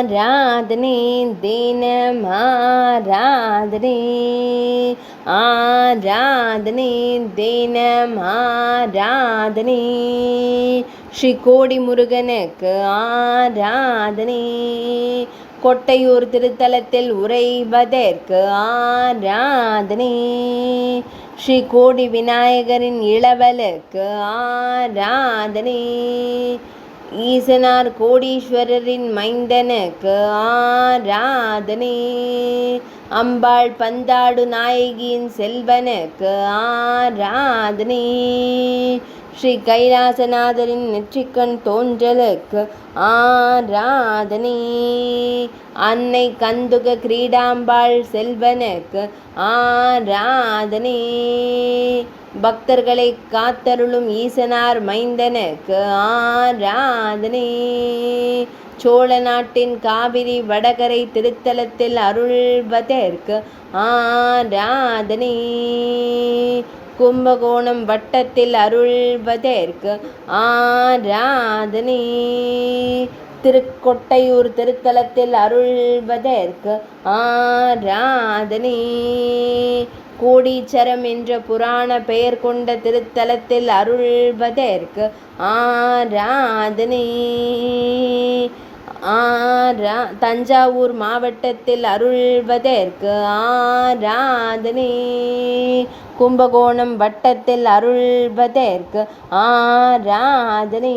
ஆராதனை தினம் ஆராதனை ஆராதனை தினம் ஆராதனை ஸ்ரீ கோடி முருகனுக்கு ஆராதனை கொட்டையூர் திருத்தலத்தில் உறைவதற்கு ஆராதனை ஸ்ரீ கோடி விநாயகரின் இளவலுக்கு ஆராதனை ஈசனார் கோடீஸ்வரரின் மைந்தனுக்கு ஆராதனை அம்பாள் பந்தாடு நாயகியின் செல்வனுக்கு ஆராதனை ஸ்ரீ கைலாசநாதரின் நெற்றிக்கண் தோன்றலுக்கு ஆராதனை அன்னை கந்துக கிரீடாம்பாள் செல்வனுக்கு ஆராதனை பக்தர்களை காத்தருளும் ஈசனார் மைந்தனுக்கு ஆராதனை சோழ நாட்டின் காவிரி வடகரை திருத்தலத்தில் அருள்வதற்கு ஆராதனை கும்பகோணம் வட்டத்தில் அருள்வதற்கு ஆராதனை திருக்கொட்டையூர் திருத்தலத்தில் அருள்வதற்கு ஆராதனை கோடீச்சரம் என்ற புராண பெயர் கொண்ட திருத்தலத்தில் அருள்வதற்கு ஆராதனை தஞ்சாவூர் மாவட்டத்தில் அருள்வதற்கு ஆராதனை கும்பகோணம் வட்டத்தில் அருள்வதற்கு ஆராதனை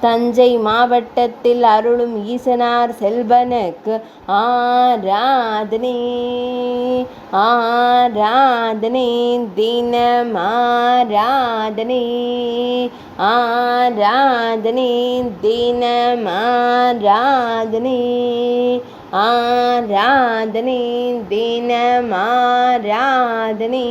தஞ்சை மாவட்டத்தில் அருளும் ஈசனார் செல்வனுக்கு ஆராதனை ஆராதனை தினம் ஆராதனை ஆராதனை தினம் ஆராதனை ஆராதனை தினம் ஆராதனை.